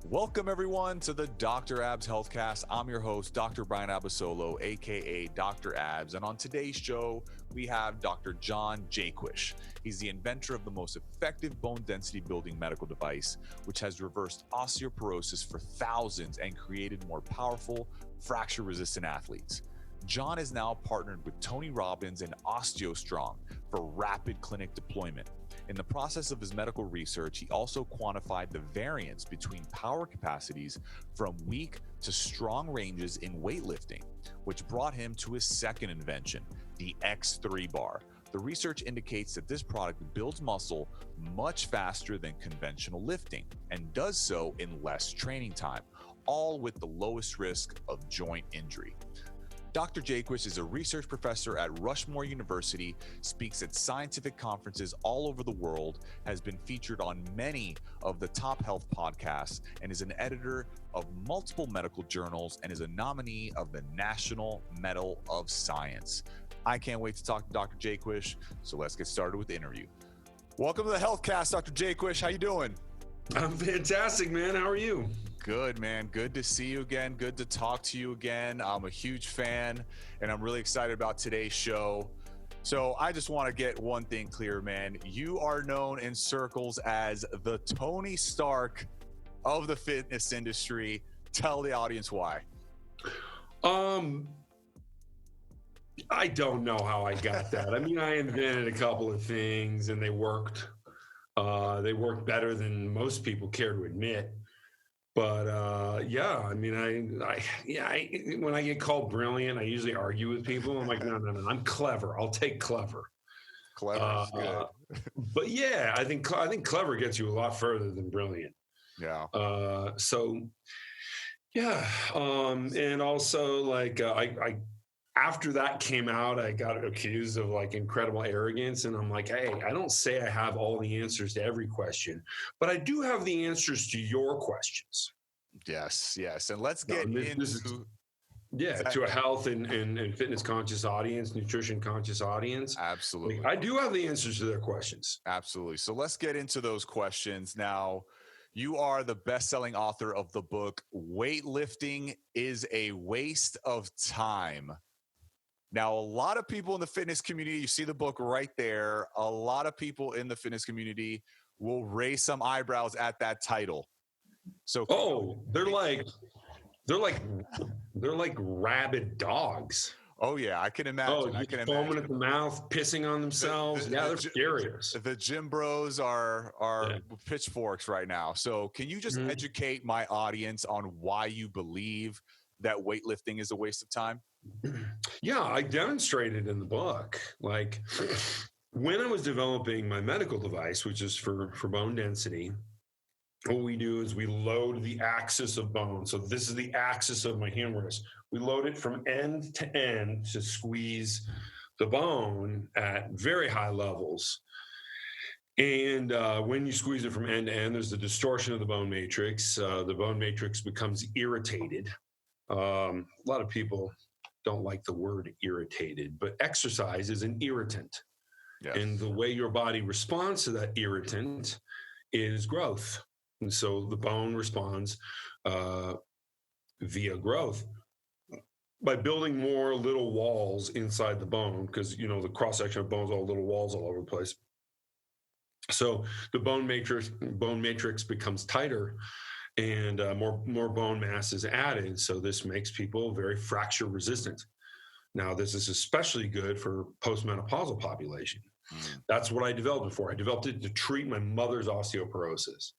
Welcome everyone to the Dr. Abs Healthcast. I'm your host, Dr. Brian Abasolo, aka Dr. Abs, and on today's show, we have Dr. John Jaquish. He's the inventor of the most effective bone density building medical device, which has reversed osteoporosis for thousands and created more powerful, fracture-resistant athletes. John is now partnered with Tony Robbins and OsteoStrong for rapid clinic deployment. In the process of his medical research, he also quantified the variance between power capacities from weak to strong ranges in weightlifting, which brought him to his second invention, the X3 bar. The research indicates that this product builds muscle much faster than conventional lifting and does so in less training time, all with the lowest risk of joint injury. Dr. Jaquish is a research professor at Rushmore University, speaks at scientific conferences all over the world, has been featured on many of the top health podcasts, and is an editor of multiple medical journals and is a nominee of the National Medal of Science. I can't wait to talk to Dr. Jaquish, so let's get started with the interview. Welcome to the Healthcast, Dr. Jaquish. How you doing? I'm fantastic, man. How are you? Good, man. Good to see you again. Good to talk to you again. I'm a huge fan, and I'm really excited about today's show. So I just want to get one thing clear, man. You are known in circles as the Tony Stark of the fitness industry. Tell the audience why. I don't know how I got that. I mean, I invented a couple of things, and they worked. They worked better than most people care to admit. But yeah, I mean, when I get called brilliant, I usually argue with people. I'm like, no, I'm clever. I'll take clever. Clever is good. But yeah, I think clever gets you a lot further than brilliant. Yeah. So yeah, and also like I after that came out, I got accused of like incredible arrogance. And I'm like, hey, I don't say I have all the answers to every question, but I do have the answers to your questions. Yes. And let's get into to a health and fitness conscious audience, nutrition conscious audience. Absolutely. I do have the answers to their questions. Absolutely. So let's get into those questions now. You are the best-selling author of the book, Weightlifting is a Waste of Time. Now, a lot of people in the fitness community, you see the book right there. A lot of people in the fitness community will raise some eyebrows at that title. So, they're like rabid dogs. Oh yeah, I can imagine. I can foaming imagine. At the mouth, pissing on themselves. They're furious. The gym bros are pitchforks right now. So, can you just educate my audience on why you believe that weightlifting is a waste of time? Yeah, I demonstrated in the book. Like when I was developing my medical device, which is for bone density, what we do is we load the axis of bone. So this is the axis of my humerus. We load it from end to end to squeeze the bone at very high levels. And when you squeeze it from end to end, there's the distortion of the bone matrix. The bone matrix becomes irritated. A lot of people don't like the word irritated, but exercise is an irritant. Yes. And the way your body responds to that irritant is growth. And so the bone responds via growth by building more little walls inside the bone, because, you know, the cross-section of bones, all little walls all over the place. So the bone matrix becomes tighter, and more bone mass is added. So this makes people very fracture resistant. Now, this is especially good for postmenopausal population. That's what I developed it for. I developed it to treat my mother's osteoporosis.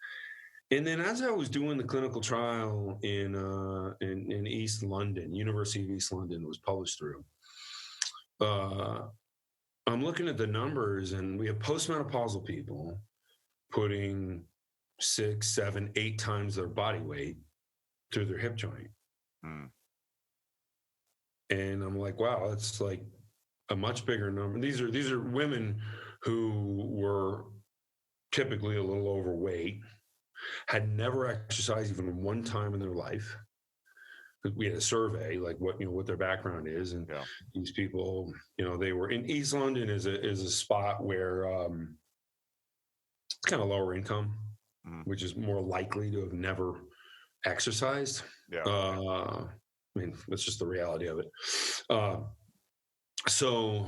And then as I was doing the clinical trial in East London, University of East London was published through, I'm looking at the numbers, and we have postmenopausal people putting 6, 7, 8 times their body weight through their hip joint. And I'm like, wow, that's like a much bigger number. These are women who were typically a little overweight, had never exercised even one time in their life. We had a survey, like what their background is, and these people, they were in East London is a spot where it's kind of lower income, which is more likely to have never exercised. Yeah. I mean, that's just the reality of it. So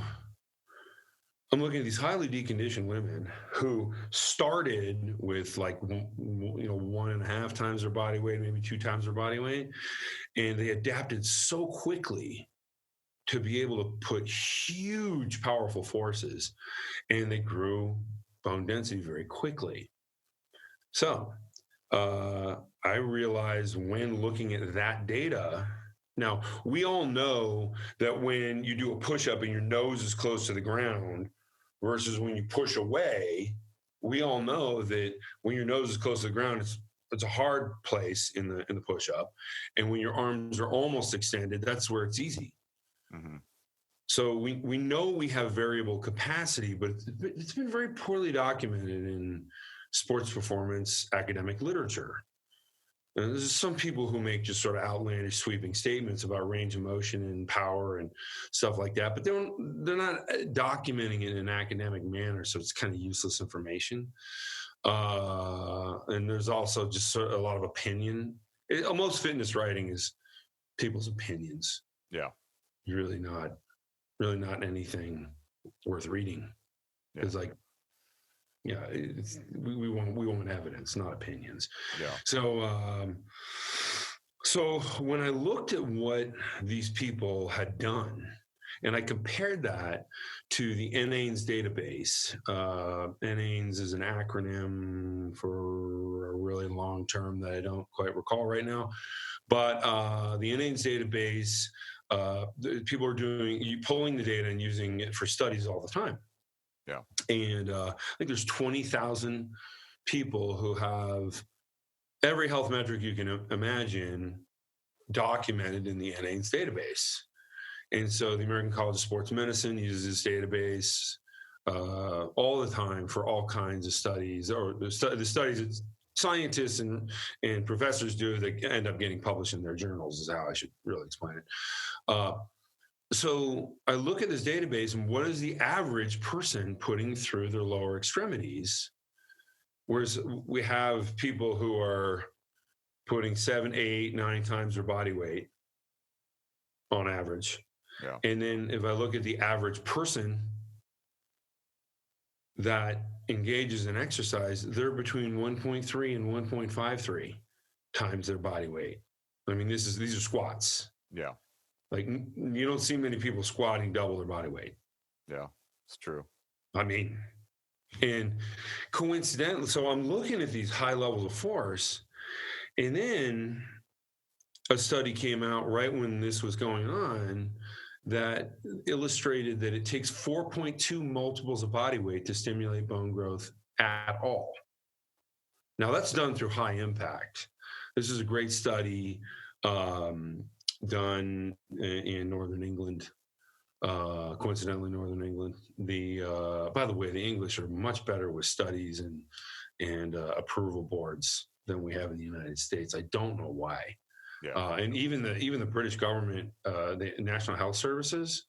I'm looking at these highly deconditioned women who started with like, 1.5 times their body weight, maybe 2 times their body weight. And they adapted so quickly to be able to put huge, powerful forces, and they grew bone density very quickly. So I realized when looking at that data, now we all know that when you do a push-up and your nose is close to the ground versus when you push away, we all know that when your nose is close to the ground, it's a hard place in the push-up, and when your arms are almost extended, that's where it's easy. Mm-hmm. So we know we have variable capacity, but it's been very poorly documented in sports performance academic literature. And there's some people who make just sort of outlandish, sweeping statements about range of motion and power and stuff like that, but they're not documenting it in an academic manner, so it's kind of useless information. And there's also just sort of a lot of opinion. Most fitness writing is people's opinions. Yeah, Really not anything worth reading. yeah. It's like, yeah, we want evidence, not opinions. Yeah. So when I looked at what these people had done, and I compared that to the NAINS database. NAINS is an acronym for a really long term that I don't quite recall right now. But the NAINS database, people are pulling the data and using it for studies all the time. Yeah. And I think there's 20,000 people who have every health metric you can imagine documented in the NAINS database. And so the American College of Sports Medicine uses this database all the time for all kinds of studies, or the studies that scientists and professors do that end up getting published in their journals, is how I should really explain it. So I look at this database, and what is the average person putting through their lower extremities? Whereas we have people who are putting 7, 8, 9 times their body weight on average. Yeah. And then if I look at the average person that engages in exercise, they're between 1.3 and 1.53 times their body weight. I mean, these are squats. Yeah. Like, you don't see many people squatting double their body weight. Yeah, it's true. I mean, and coincidentally, so I'm looking at these high levels of force, and then a study came out right when this was going on that illustrated that it takes 4.2 multiples of body weight to stimulate bone growth at all. Now, that's done through high impact. This is a great study done in Northern England, coincidentally, Northern England. By the way, the English are much better with studies and approval boards than we have in the United States. I don't know why. Yeah. And even the British government, the National Health Services,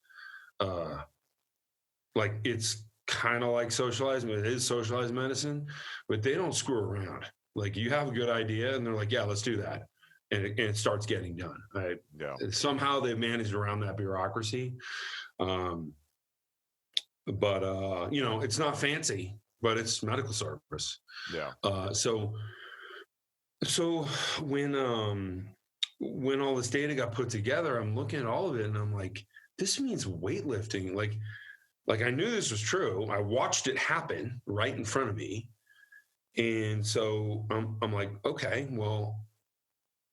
like, it's kind of like socialized, but it is socialized medicine, but they don't screw around. Like, you have a good idea, and they're like, yeah, let's do that. And it starts getting done. Right? Yeah. Somehow they've managed around that bureaucracy. But it's not fancy, but it's medical service. Yeah. So when all this data got put together, I'm looking at all of it, and I'm like, this means weightlifting. Like I knew this was true. I watched it happen right in front of me. And so I'm like, okay, well,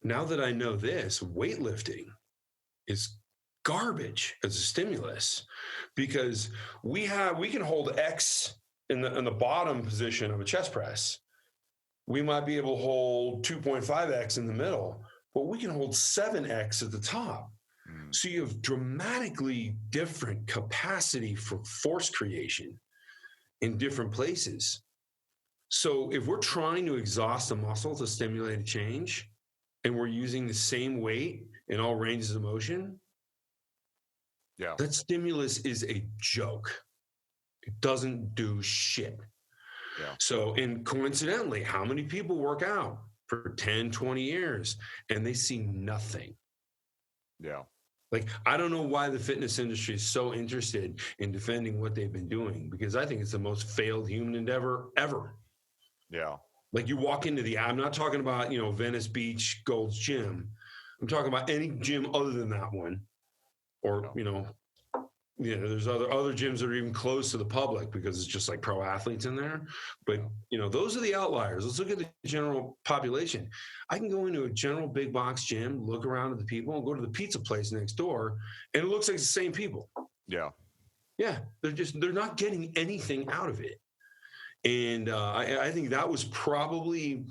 now that I know this, weightlifting is garbage as a stimulus, because we can hold X in the bottom position of a chest press. We might be able to hold 2.5X in the middle, but we can hold 7X at the top. So you have dramatically different capacity for force creation in different places. So if we're trying to exhaust a muscle to stimulate a change, and we're using the same weight in all ranges of motion, yeah, that stimulus is a joke. It doesn't do shit. Yeah. So, and coincidentally, how many people work out for 10, 20 years, and they see nothing. Yeah. Like, I don't know why the fitness industry is so interested in defending what they've been doing, because I think it's the most failed human endeavor ever. Yeah. Like, you walk into I'm not talking about, Venice Beach Gold's Gym. I'm talking about any gym other than that one. Or, there's other gyms that are even closed to the public because it's just like pro athletes in there. But, those are the outliers. Let's look at the general population. I can go into a general big box gym, look around at the people, and go to the pizza place next door, and it looks like the same people. Yeah. Yeah. They're not getting anything out of it. And I think that was probably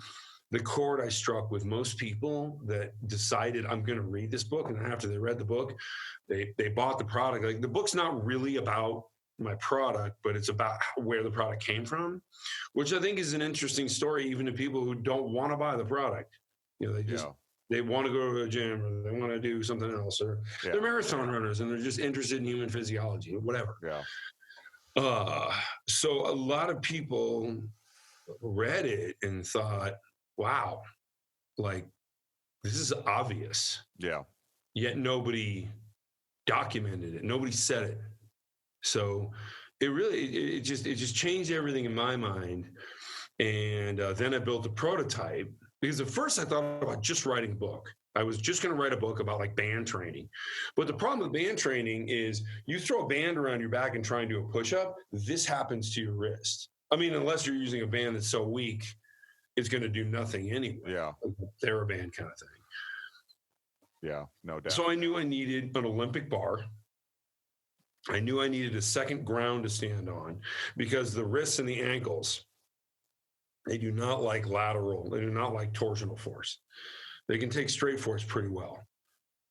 the chord I struck with most people that decided, I'm going to read this book. And after they read the book, they bought the product. Like, the book's not really about my product, but it's about where the product came from, which I think is an interesting story, even to people who don't want to buy the product. They want to go to a gym, or they want to do something else, or they're marathon runners and they're just interested in human physiology or whatever. Yeah. So a lot of people read it and thought, wow, like, this is obvious. Yeah. Yet nobody documented it. Nobody said it. So it just changed everything in my mind. And then I built a prototype, because at first I thought about just writing a book. I was just going to write a book about like band training. But the problem with band training is you throw a band around your back and try and do a push-up, this happens to your wrist. I mean, unless you're using a band that's so weak, it's going to do nothing anyway. Yeah. Like a TheraBand kind of thing. Yeah, no doubt. So I knew I needed an Olympic bar. I knew I needed a second ground to stand on, because the wrists and the ankles, they do not like lateral. They do not like torsional force. They can take straight force pretty well.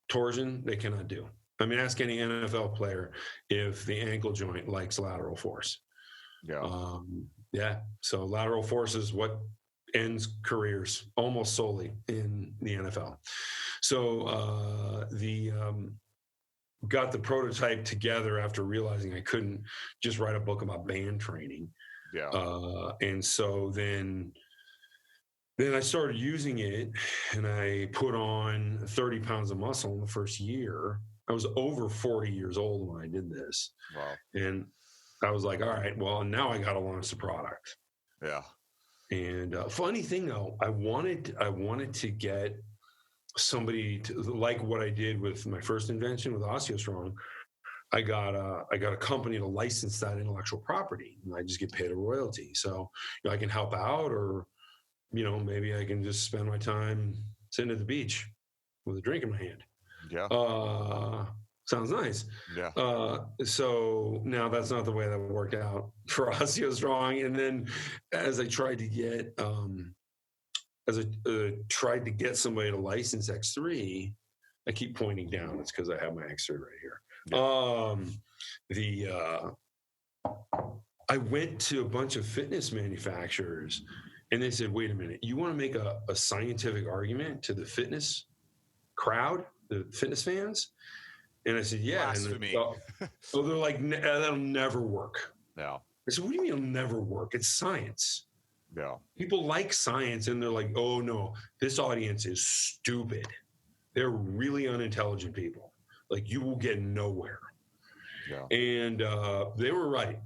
Torsion, they cannot do. I mean, ask any NFL player if the ankle joint likes lateral force. Yeah. So lateral force is what ends careers almost solely in the NFL. So got the prototype together after realizing I couldn't just write a book about band training. Yeah. And so then I started using it, and I put on 30 pounds of muscle in the first year. I was over 40 years old when I did this. Wow. And I was like, all right, well, now I got to launch the product. Yeah. And funny thing though, I wanted to get somebody to, like what I did with my first invention with OsteoStrong. I got a company to license that intellectual property, and I just get paid a royalty. So I can help out, or maybe I can just spend my time sitting at the beach with a drink in my hand. Yeah. Sounds nice. Yeah. So now that's not the way that worked out for OsteoStrong. And then as I tried to get somebody to license X3, I keep pointing down. It's because I have my X3 right here. Yeah. I went to a bunch of fitness manufacturers, and they said, wait a minute, you want to make a scientific argument to the fitness crowd, the fitness fans? And I said, yeah. Blasphemy. And they're like, that'll never work. No. I said, what do you mean it'll never work? It's science. Yeah. People like science, and they're like, oh no, this audience is stupid. They're really unintelligent people. Like, you will get nowhere. Yeah. And they were right.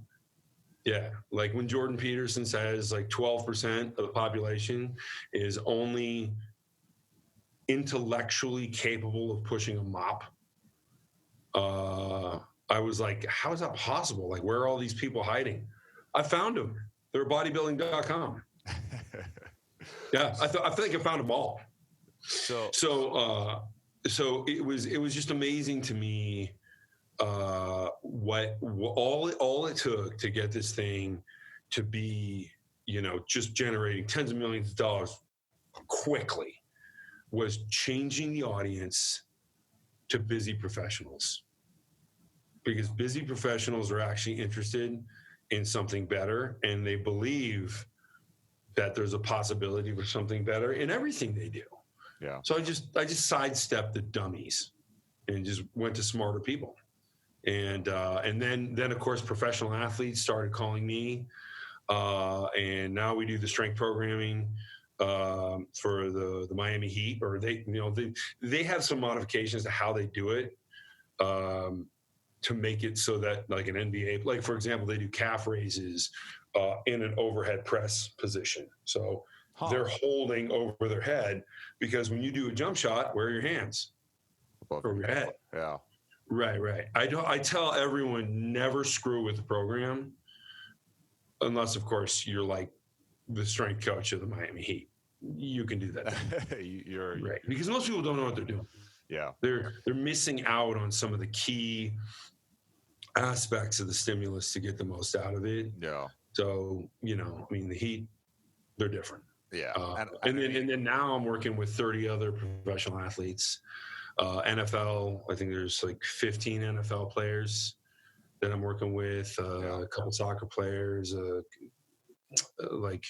Yeah. Like when Jordan Peterson says like 12% of the population is only intellectually capable of pushing a mop. I was like, how is that possible? Like, where are all these people hiding? I found them. They're bodybuilding.com. Yeah. I think I found them all. So it was just amazing to me what all it took to get this thing to be, just generating tens of millions of dollars quickly was changing the audience to busy professionals, because busy professionals are actually interested in something better, and they believe that there's a possibility for something better in everything they do. Yeah. So I just sidestepped the dummies and just went to smarter people. And then of course professional athletes started calling me, and now we do the strength programming for the Miami Heat, or they have some modifications to how they do it to make it so that like an NBA, like for example, they do calf raises in an overhead press position. So they're holding over their head, because when you do a jump shot, where are your hands? Above Over your head. Yeah. Right. I tell everyone, never screw with the program, unless of course you're like the strength coach of the Miami Heat. You can do that. Right. Because most people don't know what they're doing. Yeah. They're missing out on some of the key aspects of the stimulus to get the most out of it. Yeah. So, the Heat, they're different. Yeah. And then now I'm working with 30 other professional athletes. NFL, I think there's like 15 NFL players that I'm working with, a couple soccer players, like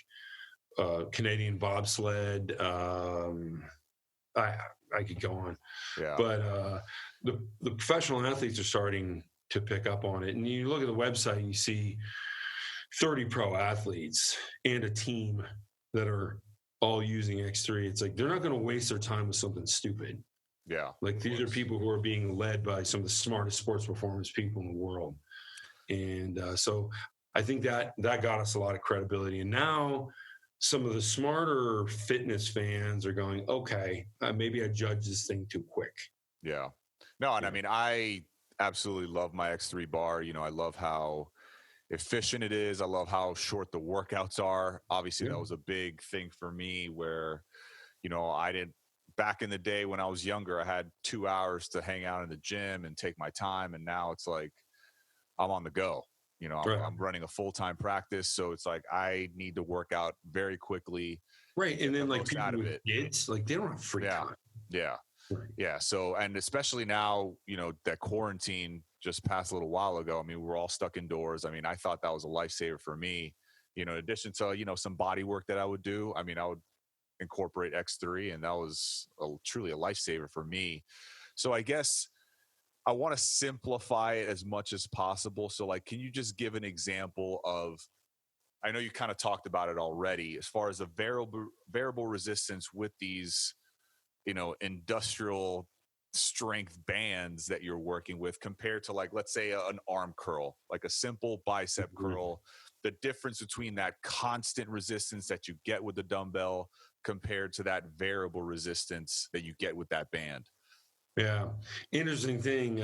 Canadian bobsled. I could go on. Yeah. But the professional athletes are starting to pick up on it. And you look at the website and you see 30 pro athletes and a team that are all using X3. It's like they're not going to waste their time with something stupid. Yeah. Like these are people who are being led by some of the smartest sports performance people in the world. And so I think that got us a lot of credibility. And now some of the smarter fitness fans are going, okay, maybe I judged this thing too quick. Yeah. No, and I mean, I absolutely love my X3 bar. I love how efficient it is. I love how short the workouts are. Obviously, that was a big thing for me where, I didn't, back in the day when I was younger, I had 2 hours to hang out in the gym and take my time. And now it's like, I'm on the go. I'm running a full-time practice. So it's like, I need to work out very quickly. Right. And then like people with kids, like they don't have free time. Yeah. Right. Yeah. So, and especially now, that quarantine just passed a little while ago. I mean, we're all stuck indoors. I mean, I thought that was a lifesaver for me, in addition to, some body work that I would do. I mean, I would incorporate X3, and that was truly a lifesaver for me. So I guess I want to simplify it as much as possible. So like, can you just give an example of, I know you kind of talked about it already, as far as the variable resistance with these, industrial strength bands that you're working with, compared to, like, let's say an arm curl, like a simple bicep curl, the difference between that constant resistance that you get with the dumbbell compared to that variable resistance that you get with that band. Yeah. Interesting thing.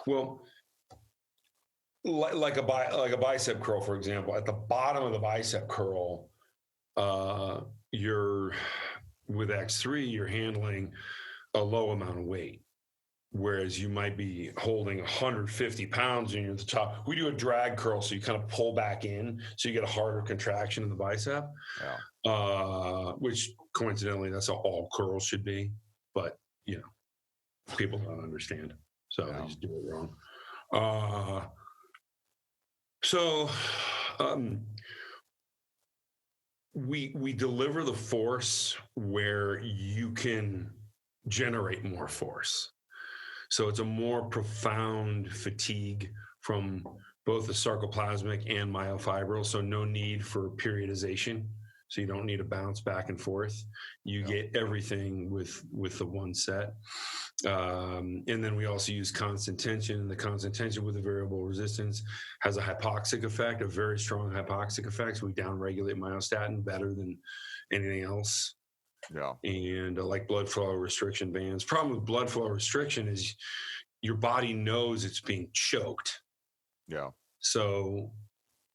Well, like a bicep curl, for example, at the bottom of the bicep curl, you're with X3, you're handling a low amount of weight, whereas you might be holding 150 pounds and you're at the top. We do a drag curl, so you kind of pull back in, so you get a harder contraction in the bicep, which coincidentally, that's how all curls should be. But people don't understand, so they just do it wrong. We deliver the force where you can generate more force. So it's a more profound fatigue from both the sarcoplasmic and myofibril. So no need for periodization. So you don't need to bounce back and forth. You get everything with the one set. And then we also use constant tension. The constant tension with the variable resistance has a hypoxic effect, a very strong hypoxic effect. So we downregulate myostatin better than anything else. Yeah. And like blood flow restriction bands. Problem with blood flow restriction is your body knows it's being choked. Yeah. So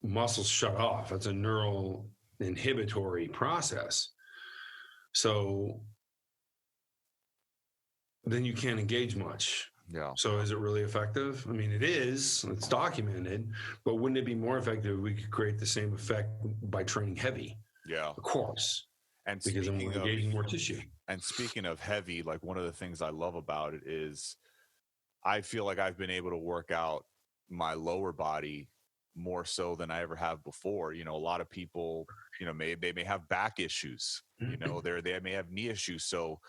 muscles shut off. It's a neural inhibitory process. So then you can't engage much. Yeah. So is it really effective? I mean, it is. It's documented. But wouldn't it be more effective if we could create the same effect by training heavy? Yeah. Of course. And because I'm engaging more tissue. And speaking of heavy, like one of the things I love about it is I feel like I've been able to work out my lower body more so than I ever have before. A lot of people, they may have back issues, they may have knee issues. So,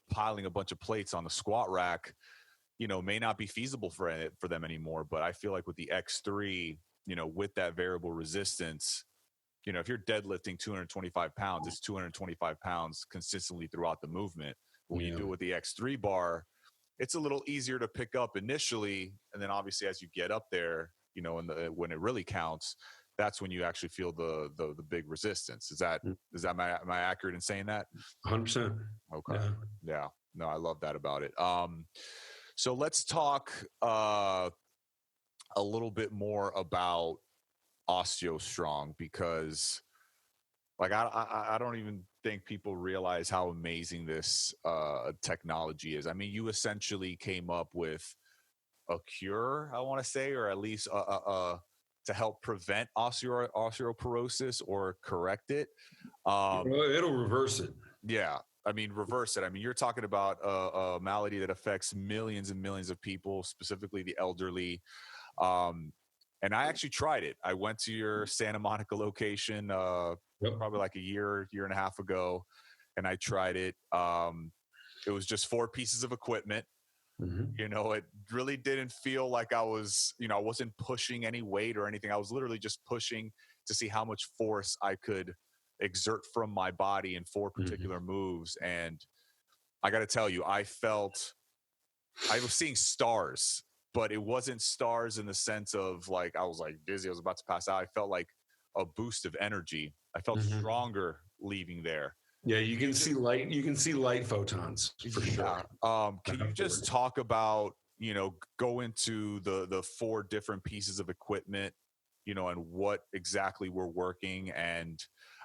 piling a bunch of plates on the squat rack, may not be feasible for them anymore. But I feel like with the X3, with that variable resistance, if you're deadlifting 225 pounds, it's 225 pounds consistently throughout the movement. But when you do it with the X3 bar, it's a little easier to pick up initially. And then obviously as you get up there, when it really counts, that's when you actually feel the big resistance. Is that am I accurate in saying that? 100%. Okay. Yeah. No, I love that about it. So let's talk a little bit more about OsteoStrong, because like I don't even think people realize how amazing this technology is. I mean, you essentially came up with a cure, I want to say, or at least to help prevent osteoporosis or correct it. It'll reverse it. Yeah. I mean, reverse it. I mean, you're talking about a malady that affects millions and millions of people, specifically the elderly. And I actually tried it. I went to your Santa Monica location probably like a year and a half ago, and I tried it. It was just 4 pieces of equipment. It really didn't feel like I was, I wasn't pushing any weight or anything. I was literally just pushing to see how much force I could exert from my body in 4 particular moves. And I got to tell you, I was seeing stars, but it wasn't stars in the sense of like, I was like dizzy, I was about to pass out. I felt like a boost of energy. I felt stronger leaving there. Yeah, you can see light. You can see light photons for sure. Can you just talk about, go into the 4 different pieces of equipment, and what exactly we're working? And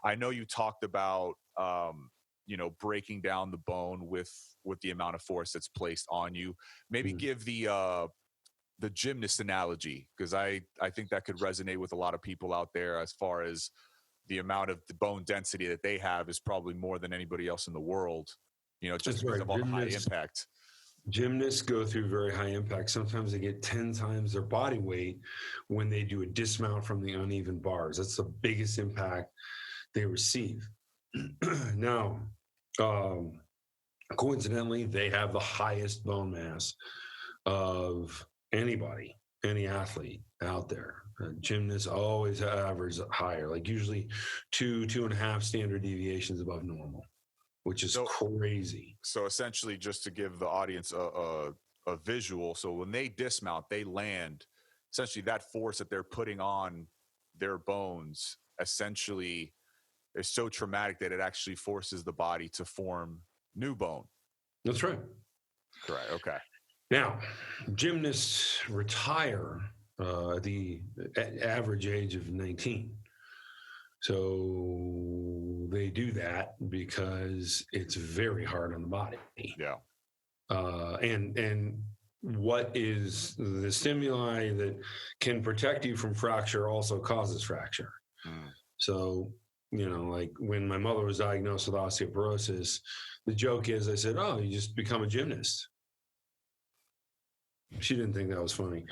I know you talked about, breaking down the bone with the amount of force that's placed on you. Maybe give the gymnast analogy, because I think that could resonate with a lot of people out there, as far as the amount of the bone density that they have is probably more than anybody else in the world, just because of all the high impact. Gymnasts go through very high impact. Sometimes they get 10 times their body weight when they do a dismount from the uneven bars. That's the biggest impact they receive. Now, coincidentally, they have the highest bone mass of anybody, any athlete out there. Gymnasts always average higher, like usually 2.5 standard deviations above normal, which is crazy. So essentially, just to give the audience a visual, so when they dismount, they land, essentially that force that they're putting on their bones essentially is so traumatic that it actually forces the body to form new bone. That's right. Correct. Okay. Now, gymnasts retire at the average age of 19. So they do that because it's very hard on the body. Yeah. And what is the stimuli that can protect you from fracture also causes fracture. So, like when my mother was diagnosed with osteoporosis, the joke is, I said, "Oh, you just become a gymnast." She didn't think that was funny.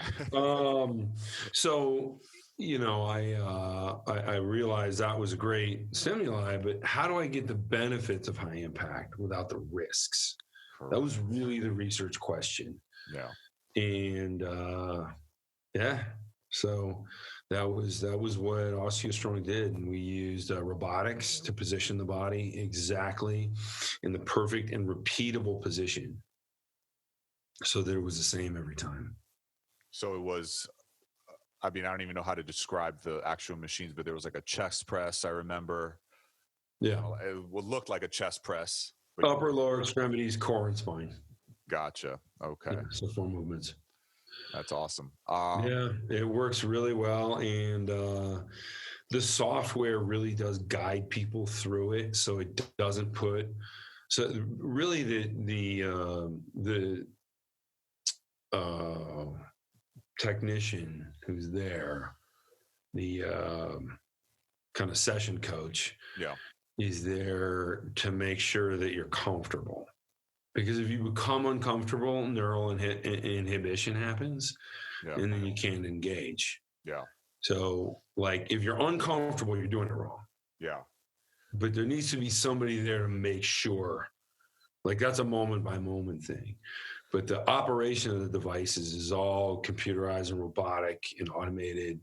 So, I realized that was a great stimuli, but how do I get the benefits of high impact without the risks? Correct. That was really the research question. Yeah. And so that was what OsteoStrong did. And we used robotics to position the body exactly in the perfect and repeatable position, so that it was the same every time. So it was, I mean, I don't even know how to describe the actual machines, but there was like a chest press, I remember. Yeah. It would look like a chest press. Upper, lower extremities, core, and spine. Gotcha. Okay. Yeah, so 4 movements. That's awesome. Yeah, it works really well. And the software really does guide people through it. So it doesn't put, so really the technician who's there, the kind of session coach, is there to make sure that you're comfortable. Because if you become uncomfortable, neural inhibition happens, and then you can't engage. Yeah. So, like, if you're uncomfortable, you're doing it wrong. Yeah. But there needs to be somebody there to make sure. Like, that's a moment by moment thing. But the operation of the devices is all computerized and robotic and automated.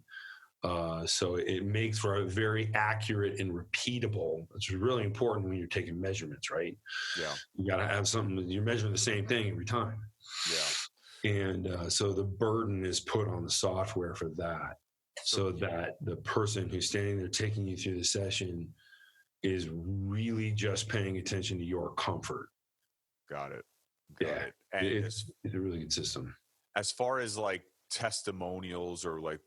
So it makes for a very accurate and repeatable. It's really important when you're taking measurements, right? Yeah. You got to have something that you're measuring the same thing every time. Yeah. And so the burden is put on the software for that, so that the person who's standing there taking you through the session is really just paying attention to your comfort. Got it. And it's a really good system. As far as like testimonials or like,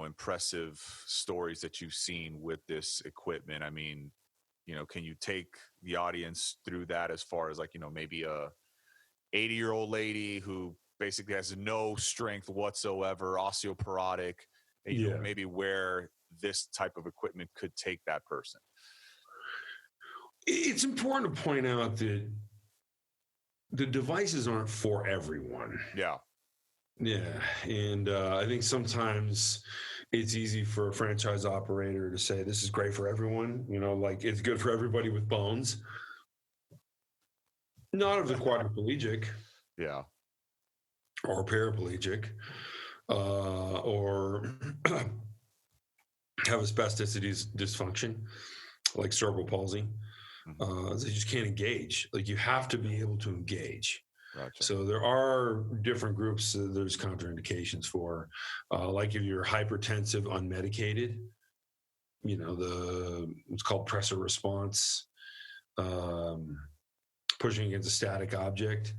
impressive stories that you've seen with this equipment, I mean, can you take the audience through that as far as like, maybe a 80-year-old lady who basically has no strength whatsoever, osteoporotic, and, maybe where this type of equipment could take that person? It's important to point out that the devices aren't for everyone. Yeah. And I think sometimes it's easy for a franchise operator to say, this is great for everyone, like it's good for everybody with bones. Not if they're quadriplegic. Yeah. Or paraplegic, or have a spasticity dysfunction, like cerebral palsy. They just can't engage. Like you have to be able to engage. Gotcha. So there are different groups there's contraindications for, like if you're hypertensive, unmedicated, it's called pressor response, pushing against a static object.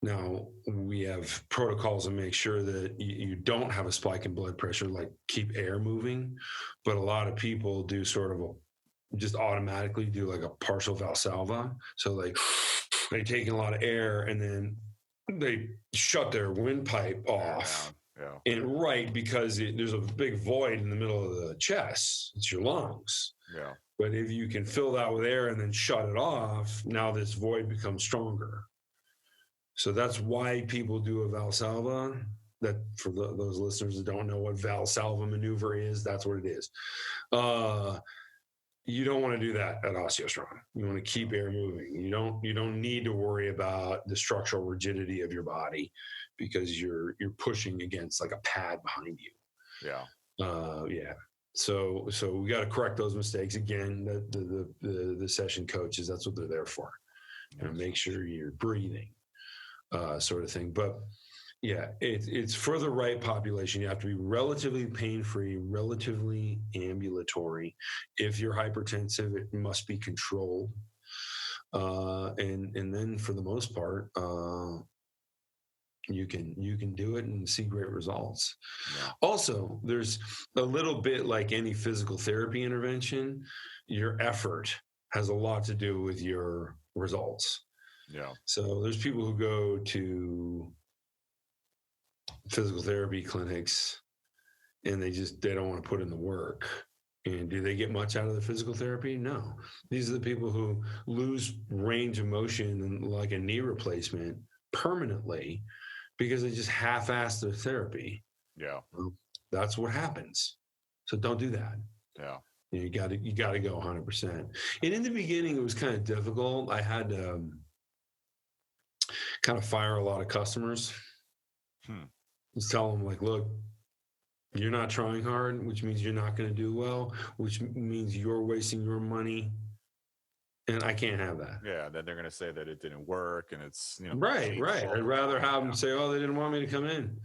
Now, we have protocols to make sure that you don't have a spike in blood pressure, like keep air moving. But a lot of people do sort of just automatically do like a partial Valsalva. So like they take in a lot of air and then they shut their windpipe off. Yeah. And because there's a big void in the middle of the chest. It's your lungs. Yeah. But if you can fill that with air and then shut it off, now this void becomes stronger. So that's why people do a Valsalva. That for those listeners that don't know what Valsalva maneuver is, that's what it is. You don't want to do that at OsteoStrong. You want to keep air moving. You don't need to worry about the structural rigidity of your body because you're pushing against like a pad behind you. Yeah. So we got to correct those mistakes. Again, the session coaches, that's what they're there for. Make sure you're breathing. Sort of thing. But yeah, it's for the right population. You have to be relatively pain-free, relatively ambulatory. If you're hypertensive, it must be controlled. And then for the most part, you can do it and see great results. Yeah. Also, there's a little bit like any physical therapy intervention, your effort has a lot to do with your results. Yeah. So there's people who go to physical therapy clinics and they don't want to put in the work. And do they get much out of the physical therapy? No. These are the people who lose range of motion and like a knee replacement permanently because they just half-assed their therapy. Yeah. Well, that's what happens. So don't do that. Yeah. You got to go 100%. And in the beginning, it was kind of difficult. I had to kind of fire a lot of customers. Just tell them like, look, you're not trying hard, which means you're not going to do well, which means you're wasting your money. And I can't have that. Yeah. Then they're going to say that it didn't work and it's, right. I'd rather have them say, oh, they didn't want me to come in.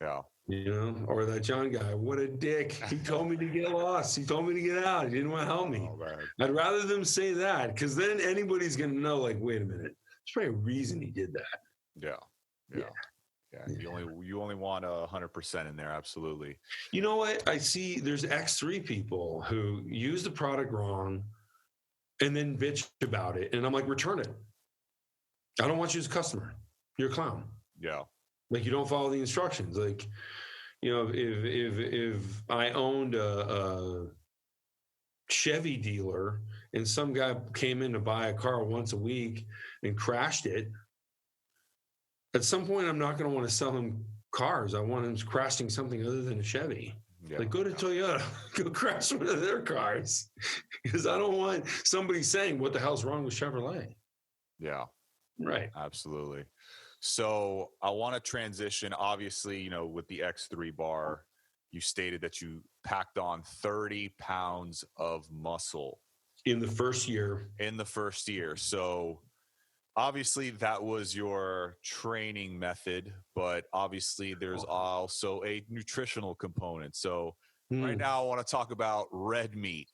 Yeah. Or that John guy, what a dick. He told me to get lost. He told me to get out. He didn't want to help me. I'd rather them say that because then anybody's going to know, like, wait a minute. There's probably a reason he did that. Yeah. You only want 100% in there. Absolutely. You know what? I see there's X3 people who use the product wrong and then bitch about it. And I'm like, return it. I don't want you as a customer. You're a clown. Yeah. Like you don't follow the instructions. Like, if I owned a Chevy dealer and some guy came in to buy a car once a week and crashed it, at some point I'm not going to want to sell him cars. I want him crashing something other than a Chevy. Yeah. Like go to Toyota, go crash one of their cars, because I don't want somebody saying what the hell's wrong with Chevrolet. Yeah, right. Absolutely. So I want to transition, obviously, with the X3 bar, you stated that you packed on 30 pounds of muscle in the first year. So obviously that was your training method, but obviously there's also a nutritional component. So right now I want to talk about red meat.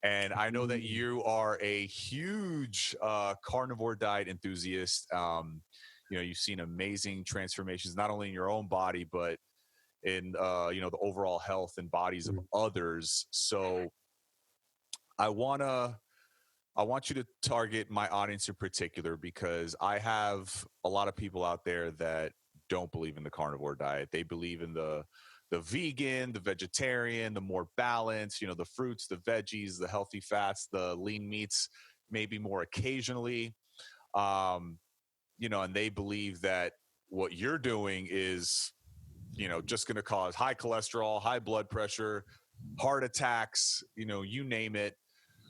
And I know that you are a huge carnivore diet enthusiast. You've seen amazing transformations, not only in your own body, but in the overall health and bodies of others. So I want you to target my audience in particular, because I have a lot of people out there that don't believe in the carnivore diet. They believe in the vegan, the vegetarian, the more balanced, the fruits, the veggies, the healthy fats, the lean meats, maybe more occasionally. And they believe that what you're doing is, just going to cause high cholesterol, high blood pressure, heart attacks, you name it.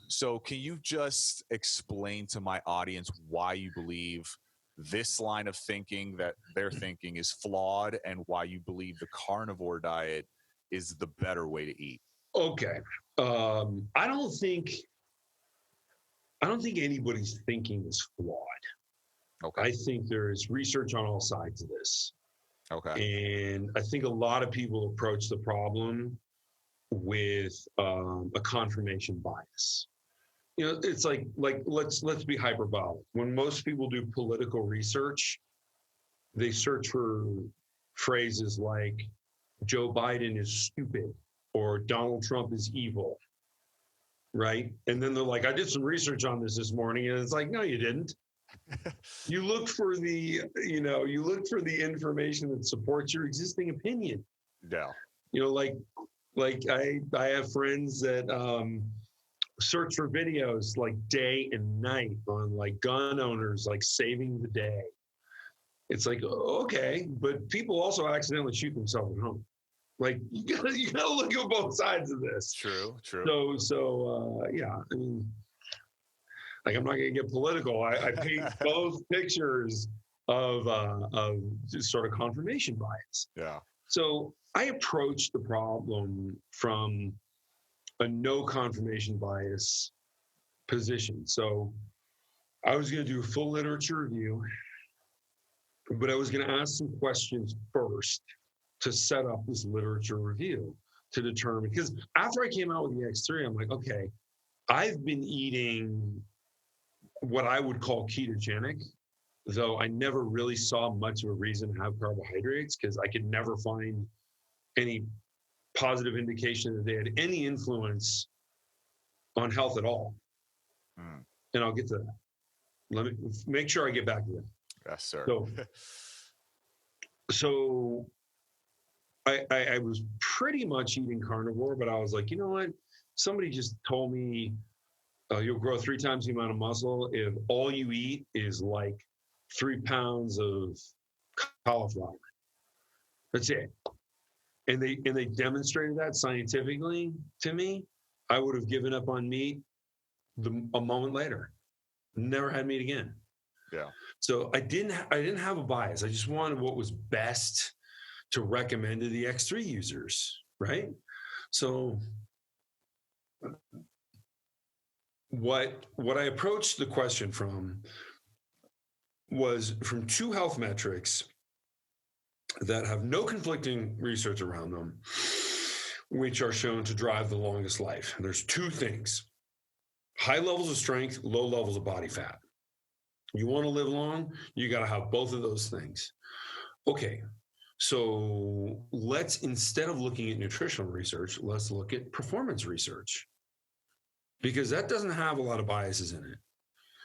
So can you just explain to my audience why you believe this line of thinking that they're thinking is flawed, and why you believe the carnivore diet is the better way to eat? Okay. I don't think anybody's thinking is flawed. Okay. I think there is research on all sides of this. Okay. And I think a lot of people approach the problem with a confirmation bias. It's like let's be hyperbolic. When most people do political research, they search for phrases like Joe Biden is stupid or Donald Trump is evil, right? And then they're like, I did some research on this morning, and it's like, no, you didn't. You look for the information that supports your existing opinion. Yeah. Like I have friends that search for videos like day and night on like gun owners like saving the day. It's like, okay, but people also accidentally shoot themselves at home. Like you gotta look at both sides of this. True. So yeah, I mean, like I'm not gonna get political. I paint both pictures of just sort of confirmation bias. Yeah. So I approached the problem from a no confirmation bias position. So I was going to do a full literature review, but I was going to ask some questions first to set up this literature review to determine, because after I came out with the X3, I'm like, okay, I've been eating what I would call ketogenic, though I never really saw much of a reason to have carbohydrates, because I could never find any positive indication that they had any influence on health at all. And I'll get to that. Let me make sure I get back to that. Yes, sir. So I was pretty much eating carnivore, but I was like, you know what? Somebody just told me you'll grow 3 times the amount of muscle if all you eat is like 3 pounds of cauliflower. That's it. And they demonstrated that scientifically to me. I would have given up on meat a moment later. Never had meat again. Yeah. So I didn't have a bias. I just wanted what was best to recommend to the X3 users, right? So what I approached the question from was from 2 health metrics that have no conflicting research around them, which are shown to drive the longest life. There's 2 things: high levels of strength, low levels of body fat. You want to live long, you got to have both of those things. Okay, so let's, instead of looking at nutritional research, let's look at performance research, because that doesn't have a lot of biases in it.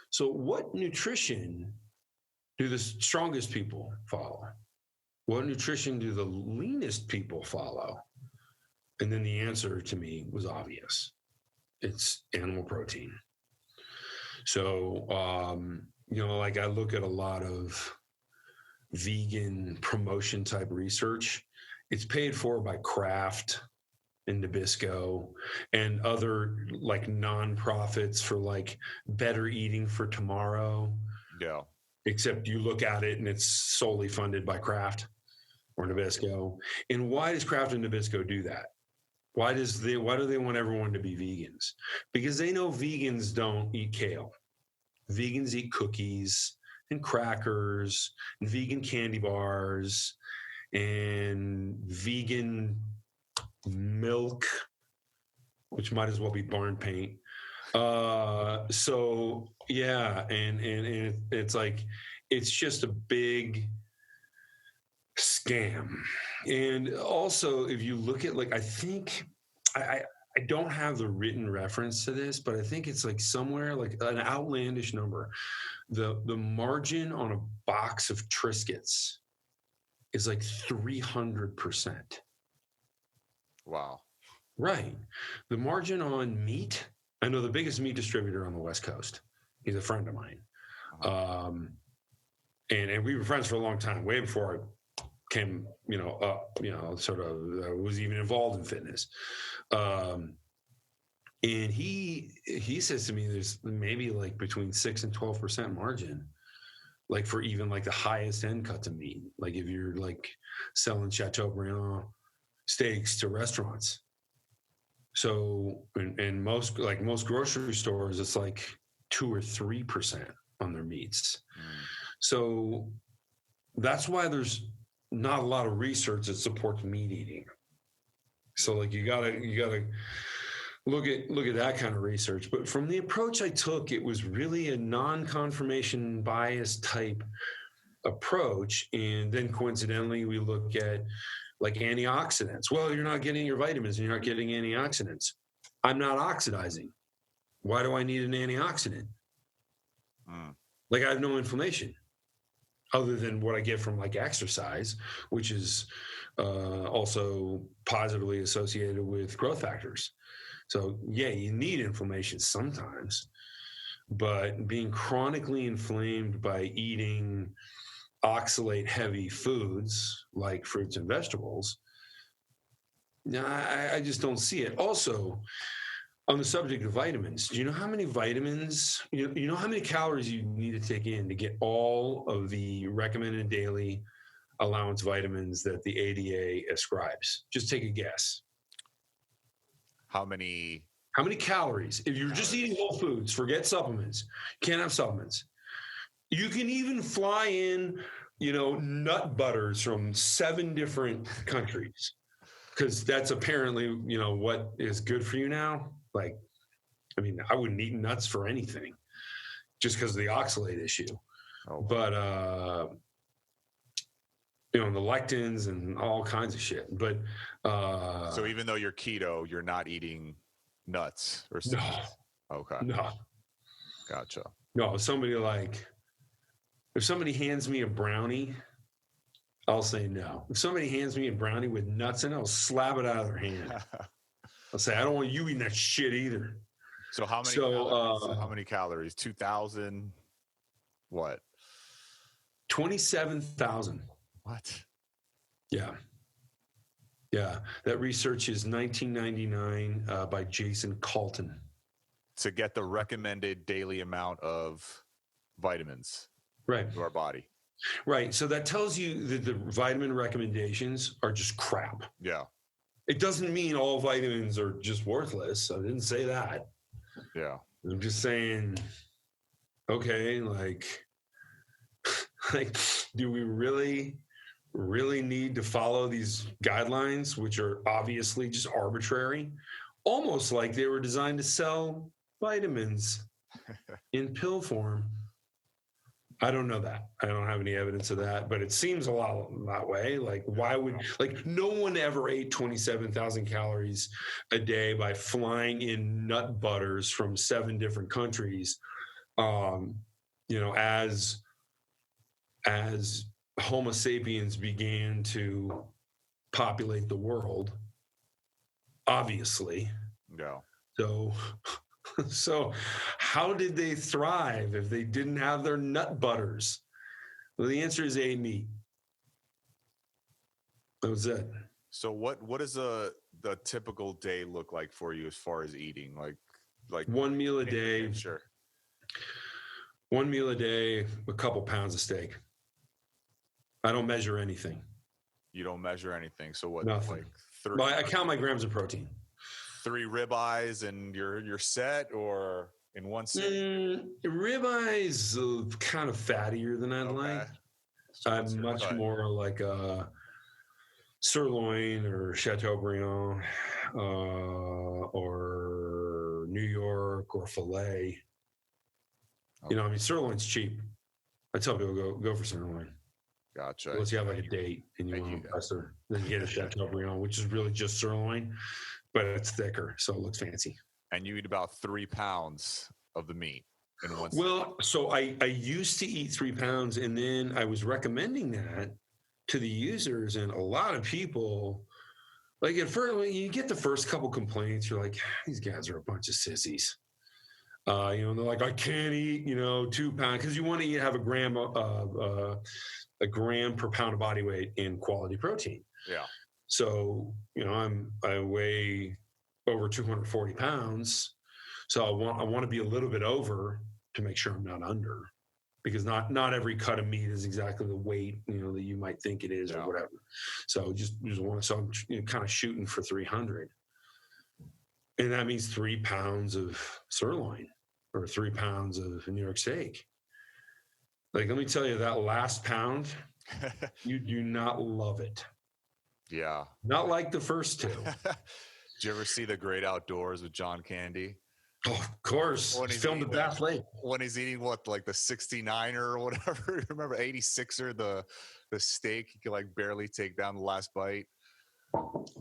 So what nutrition do the strongest people follow? What nutrition do the leanest people follow? And then the answer to me was obvious. It's animal protein. So, like I look at a lot of vegan promotion type research. It's paid for by Kraft and Nabisco and other like nonprofits for like better eating for tomorrow. Yeah. Except you look at it and it's solely funded by Kraft. or Nabisco. And why does Kraft and Nabisco do that? Why do they want everyone to be vegans? Because they know vegans don't eat kale. Vegans eat cookies and crackers and vegan candy bars and vegan milk, which might as well be barn paint. So yeah, and it's like, it's just a big scam. And also, if you look at, like, I think I don't have the written reference to this, but I think it's like somewhere like an outlandish number. The margin on a box of Triscuits is like 300%. Wow. Right. The margin on meat, I know the biggest meat distributor on the West Coast. He's a friend of mine. And we were friends for a long time, way before I came, up, sort of was even involved in fitness. And he says to me, there's maybe like between 6 and 12% margin, like for even like the highest end cuts of meat. Like if you're like selling Chateaubriand steaks to restaurants. So, and most grocery stores, it's like 2 or 3% on their meats. So that's why there's not a lot of research that supports meat eating. So like you gotta look at that kind of research. But from the approach I took, it was really a non-confirmation bias type approach. And then coincidentally, we look at like antioxidants. Well, you're not getting your vitamins and you're not getting antioxidants. I'm not oxidizing. Why do I need an antioxidant? Like I have no inflammation other than what I get from like exercise, which is also positively associated with growth factors. So yeah, you need inflammation sometimes, but being chronically inflamed by eating oxalate heavy foods like fruits and vegetables, I just don't see it. Also, on the subject of vitamins, do you know how many vitamins, you know how many calories you need to take in to get all of the recommended daily allowance vitamins that the ADA ascribes? Just take a guess. How many calories? If you're just eating whole foods, forget supplements. Can't have supplements. You can even fly in, nut butters from 7 different countries, because that's apparently, what is good for you now. Like, I mean, I wouldn't eat nuts for anything just because of the oxalate issue. But, the lectins and all kinds of shit. But so even though you're keto, you're not eating nuts or something? No. Okay. No. Gotcha. No, if somebody hands me a brownie, I'll say no. If somebody hands me a brownie with nuts in it, I'll slap it out of their hand. I'll say, I don't want you eating that shit either. So how many calories? How many calories? 2,000? What? 27,000. What? Yeah. Yeah. That research is 1999 by Jason Calton. To get the recommended daily amount of vitamins to our body. Right. So that tells you that the vitamin recommendations are just crap. Yeah. It doesn't mean all vitamins are just worthless. I didn't say that. Yeah. I'm just saying, okay, like do we really need to follow these guidelines, which are obviously just arbitrary, almost like they were designed to sell vitamins in pill form? I don't know that. I don't have any evidence of that, but it seems a lot that way. Like, why would, no one ever ate 27,000 calories a day by flying in nut butters from 7 different countries, as Homo sapiens began to populate the world, obviously. Yeah. So how did they thrive if they didn't have their nut butters? Well, the answer is A, meat. That was it. So what does the typical day look like for you as far as eating? Like 1 meal a day. Sure. 1 meal a day, a couple pounds of steak. I don't measure anything. You don't measure anything. So what? Nothing. Like three? Well, I count my grams of protein. 3 ribeyes and you're set, or in one sitting? Ribeyes kind of fattier than I'd Okay. like. So what's I'm your much cut? more like a sirloin or Chateaubriand or New York or filet. You know, I mean, sirloin's cheap. I tell people go for sirloin. Gotcha. Unless you have like a date and you want to impress her, then you get a Chateaubriand, which is really just sirloin, but it's thicker, so it looks fancy. And you eat about 3 pounds of the meat in one Well, so I used to eat 3 pounds, and then I was recommending that to the users, and a lot of people, like at first, when you get the first couple complaints, you're like, these guys are a bunch of sissies. You know, and they're like, I can't eat, 2 pounds, because you want to have a gram per pound of body weight in quality protein. Yeah. So, I weigh over 240 pounds. So I want to be a little bit over to make sure I'm not under, because not every cut of meat is exactly the weight, that you might think it is or whatever. So just want so I'm kind of shooting for 300. And that means 3 pounds of sirloin or 3 pounds of New York steak. Like, let me tell you, that last pound, you do not love it. Yeah. Not like the first 2. Did you ever see The Great Outdoors with John Candy? Oh, of course. He's filmed at Bass Lake. When he's eating like the 69er or whatever. Remember 86er, the steak, he could like barely take down the last bite.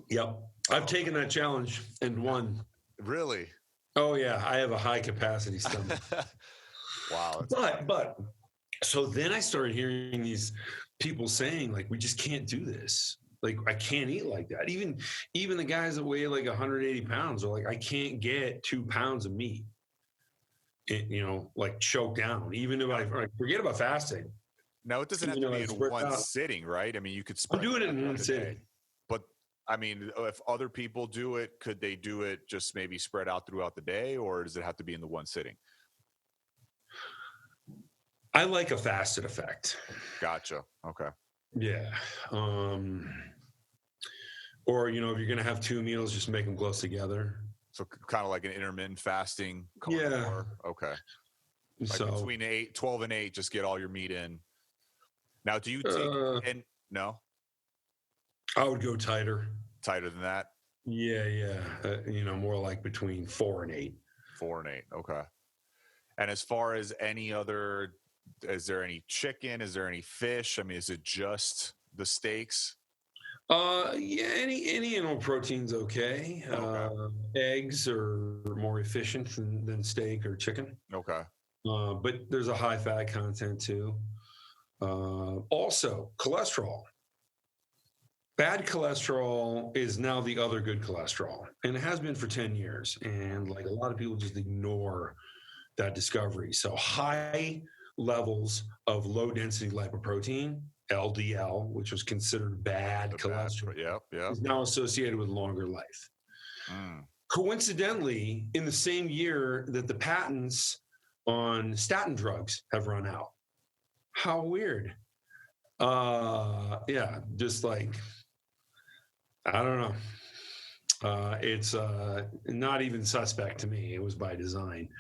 Yep. I've taken that challenge and won. Really? Oh yeah. I have a high capacity stomach. Wow. But so then I started hearing these people saying, like, we just can't do this. Like, I can't eat like that. Even the guys that weigh like 180 pounds are like, I can't get 2 pounds of meat, like choked down. Even if I forget about fasting. Now, it doesn't have to be in one sitting, right? I mean, you could I'm doing it in one sitting. But I mean, if other people do it, could they do it just maybe spread out throughout the day, or does it have to be in the one sitting? I like a fasted effect. Gotcha. Okay. Yeah. Or, if you're going to have 2 meals, just make them close together. So kind of like an intermittent fasting. Carnivore. Yeah. Okay. Like between 12 and 8, just get all your meat in. Now, do you take no? I would go tighter. Tighter than that? Yeah. More like between 4 and 8. 4 and 8. Okay. And as far as any other, is there any chicken? Is there any fish? I mean, is it just the steaks? Yeah, any animal protein's okay. Eggs are more efficient than steak or chicken. Okay. But there's a high fat content too. Also, cholesterol. Bad cholesterol is now the other good cholesterol, and it has been for 10 years. And like a lot of people just ignore that discovery. So high levels of low density lipoprotein, LDL, which was considered bad cholesterol, is now associated with longer life. Coincidentally, in the same year that the patents on statin drugs have run out. How weird. Yeah, just like, I don't know. It's not even suspect to me. It was by design.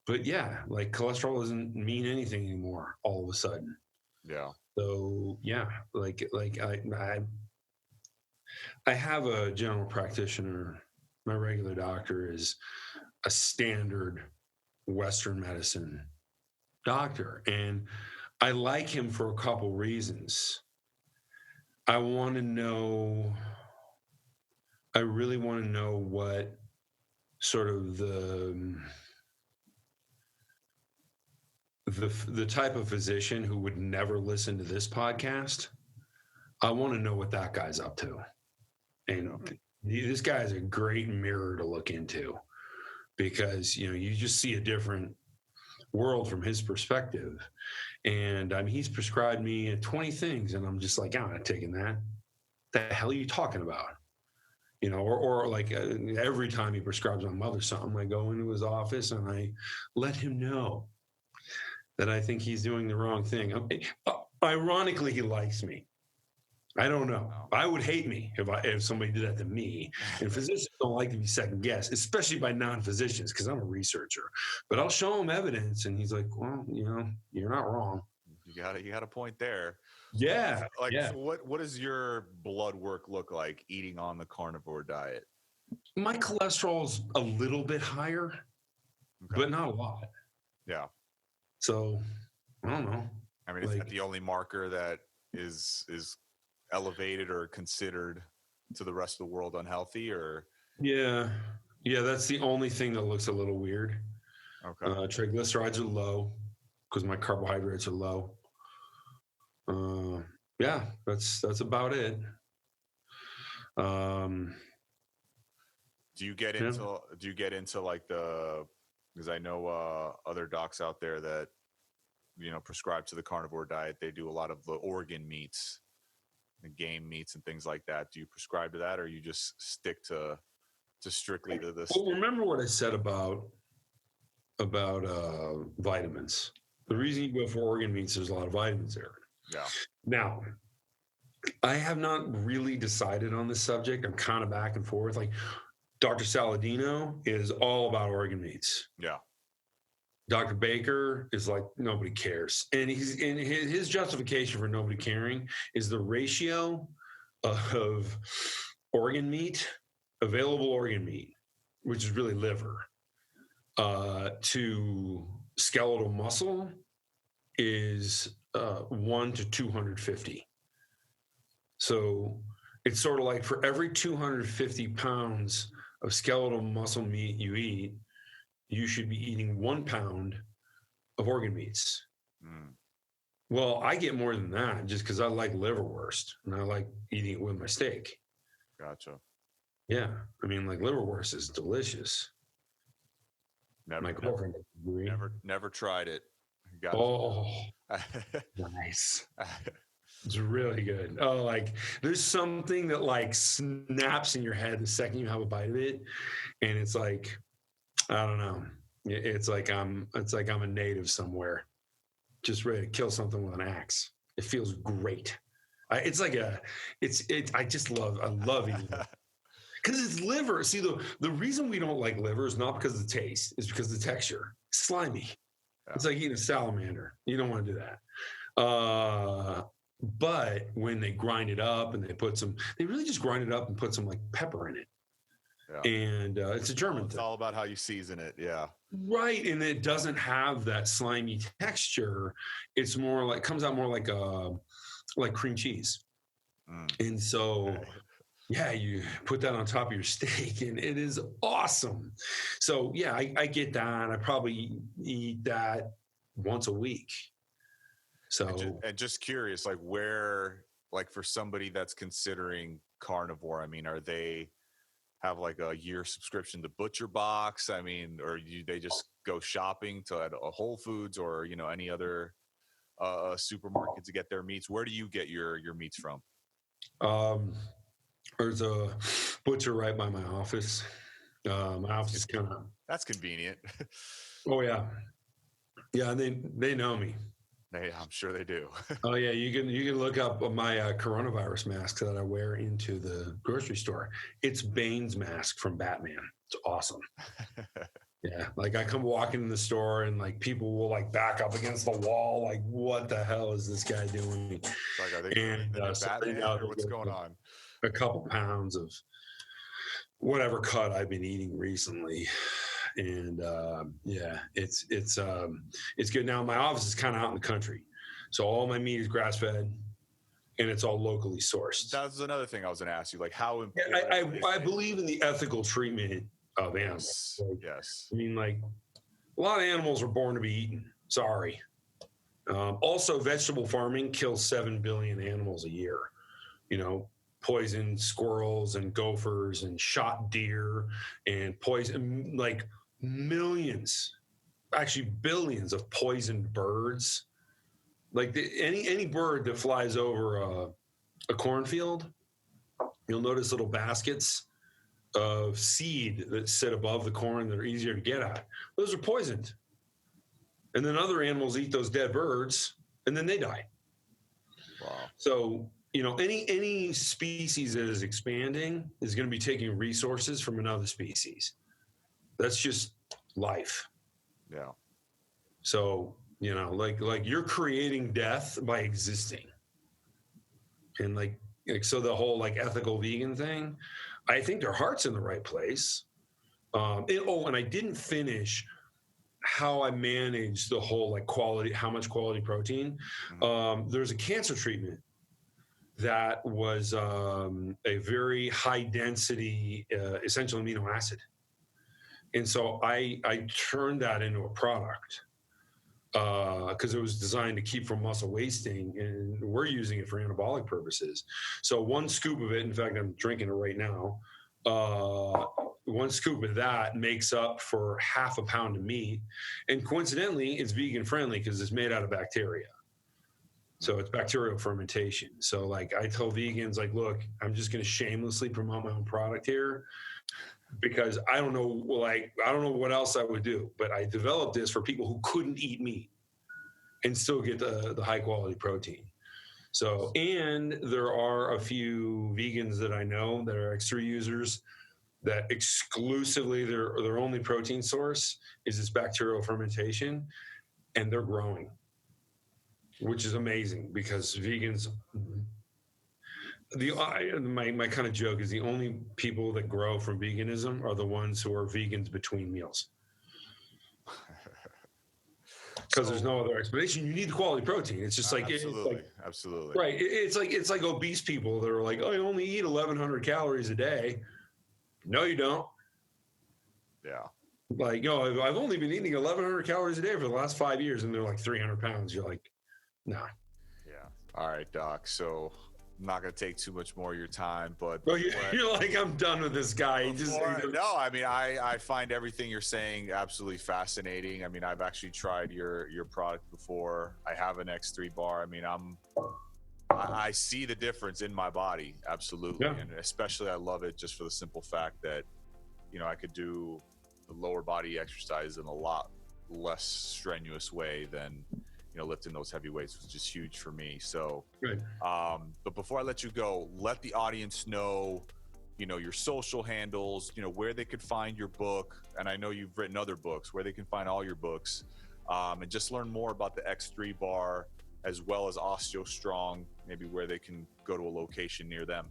But yeah, like cholesterol doesn't mean anything anymore all of a sudden. Yeah. So yeah, like I have a general practitioner. My regular doctor is a standard Western medicine doctor, and I like him for a couple reasons. I really want to know what sort of the type of physician who would never listen to this podcast. I want to know what that guy's up to. And this guy is a great mirror to look into, because, you just see a different world from his perspective. And I mean, he's prescribed me 20 things, and I'm just like, I'm not taking that. The hell are you talking about? Or like every time he prescribes my mother something, I go into his office and I let him know that I think he's doing the wrong thing. Ironically, he likes me. I don't know. Wow. I would hate me if somebody did that to me. And physicians don't like to be second guessed, especially by non-physicians, because I'm a researcher. But I'll show him evidence, and he's like, "Well, you're not wrong." You got a point there. Yeah, yeah. So what does your blood work look like eating on the carnivore diet? My cholesterol's a little bit higher, but not a lot. Yeah. So I don't know. I mean, is that the only marker that is elevated or considered to the rest of the world unhealthy? Or yeah, that's the only thing that looks a little weird. okay. Triglycerides are low because my carbohydrates are low. Yeah, that's about it. Do you get into like because I know other docs out there that prescribe to the carnivore diet. They do a lot of the organ meats, the game meats and things like that. Do you prescribe to that, or you just stick to strictly to this? Well, remember what I said about vitamins. The reason you go for organ meats, there's a lot of vitamins there. Yeah. Now, I have not really decided on this subject. I'm kind of back and forth. Like Dr. Saladino is all about organ meats. Yeah. Dr. Baker is like, nobody cares. And his justification for nobody caring is the ratio of organ meat, available organ meat, which is really liver, to skeletal muscle is 1 to 250. So it's sort of like for every 250 pounds of skeletal muscle meat you eat, you should be eating 1 pound of organ meats. Well, I get more than that just because I like liverwurst and I like eating it with my steak. Gotcha. Yeah. I mean, like liverwurst is delicious. My girlfriend never tried it. Gotcha. Oh, nice. It's really good. Oh, like there's something that like snaps in your head the second you have a bite of it. And it's like, I don't know. It's like I'm a native somewhere, just ready to kill something with an axe. It feels great. I love eating it. Because it's liver. See, the reason we don't like liver is not because of the taste, it's because of the texture. It's slimy. Yeah. It's like eating a salamander. You don't want to do that. But when they grind it up and they really just grind it up and put some like pepper in it. Yeah. And it's a German thing. It's all about how you season it. Yeah. Right. And it doesn't have that slimy texture. It's more like, comes out more like cream cheese. And so, yeah, you put that on top of your steak and it is awesome. So yeah, I get that. I probably eat that once a week. So, and just curious, like where, like for somebody that's considering carnivore, I mean, are they have like a year subscription to Butcher Box? I mean, or they just go shopping to a Whole Foods or, any other supermarket to get their meats? Where do you get your meats from? There's a butcher right by my office. My office is kind of... That's convenient. Oh yeah. Yeah. And they know me. I'm sure they do. Oh yeah, you can look up my coronavirus mask that I wear into the grocery store. It's Bane's mask from Batman. It's awesome. Yeah, like I come walking in the store and like people will like back up against the wall, like what the hell is this guy doing? Like, are they Batman or what's going on? A couple pounds of whatever cut I've been eating recently. And yeah, it's good. Now my office is kind of out in the country, so all my meat is grass fed, and it's all locally sourced. That's another thing I was going to ask you, like how important. I believe in the ethical treatment of animals. Yes. Like, yes. I mean, like a lot of animals are born to be eaten. Sorry. Also, vegetable farming kills 7 billion animals a year. Poisoned squirrels and gophers and shot deer and poison, like millions, actually billions of poisoned birds. Like any bird that flies over a cornfield, you'll notice little baskets of seed that sit above the corn that are easier to get at. Those are poisoned. And then other animals eat those dead birds and then they die. Wow. So any species that is expanding is going to be taking resources from another species. That's just life. Yeah. So, like you're creating death by existing. And like so the whole like ethical vegan thing, I think their heart's in the right place. And I didn't finish how I manage the whole like quality, how much quality protein. There's a cancer treatment that was a very high density essential amino acid. And so I turned that into a product because it was designed to keep from muscle wasting, and we're using it for anabolic purposes. So one scoop of it, in fact, I'm drinking it right now. One scoop of that makes up for half a pound of meat, and coincidentally, it's vegan friendly because it's made out of bacteria. So it's bacterial fermentation. So like I tell vegans, like, look, I'm just going to shamelessly promote my own product here because I don't know what else I would do, but I developed this for people who couldn't eat meat and still get the high quality protein. So, and there are a few vegans that I know that are X3 users that exclusively their only protein source is this bacterial fermentation, and they're growing, which is amazing because vegans. My kind of joke is the only people that grow from veganism are the ones who are vegans between meals. Because there's no other explanation. You need the quality protein. It's just like absolutely right. It's like obese people that are like, oh, I only eat 1,100 calories a day. No, you don't. Yeah. Like, I've only been eating 1,100 calories a day for the last 5 years, and they're like 300 pounds. You're like, nah. Yeah. All right, Doc. So I'm not going to take too much more of your time, but you're like, I'm done with this guy. No, I mean, I find everything you're saying absolutely fascinating. I mean, I've actually tried your product before. I have an X3 bar. I mean, I see the difference in my body. Absolutely. Yeah. And especially I love it just for the simple fact that, I could do the lower body exercise in a lot less strenuous way than, lifting those heavy weights, was just huge for me. So, but before I let you go, let the audience know, your social handles, where they could find your book. And I know you've written other books, where they can find all your books, and just learn more about the X3 bar as well as OsteoStrong, maybe where they can go to a location near them.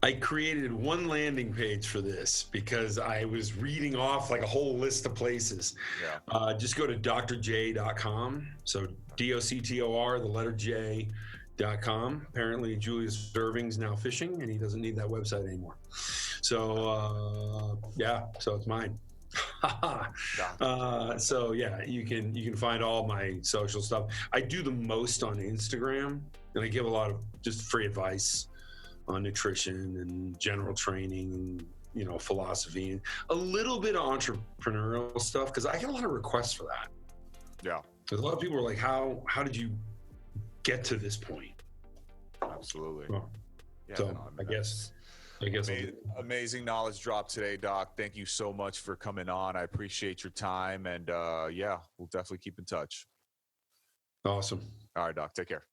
I created one landing page for this because I was reading off like a whole list of places. Yeah. Just go to drj.com. So DOCTOR, the letter J.com. Apparently Julius Irving's now fishing and he doesn't need that website anymore. So so it's mine. So yeah, you can find all my social stuff. I do the most on Instagram, and I give a lot of just free advice on nutrition and general training and philosophy and a little bit of entrepreneurial stuff because I get a lot of requests for that. Yeah, because a lot of people are like, how did you get to this point? Absolutely. Well, yeah, so I guess amazing knowledge drop today, Doc. Thank you so much for coming on. I appreciate your time, and we'll definitely keep in touch. Awesome. All right, Doc, take care.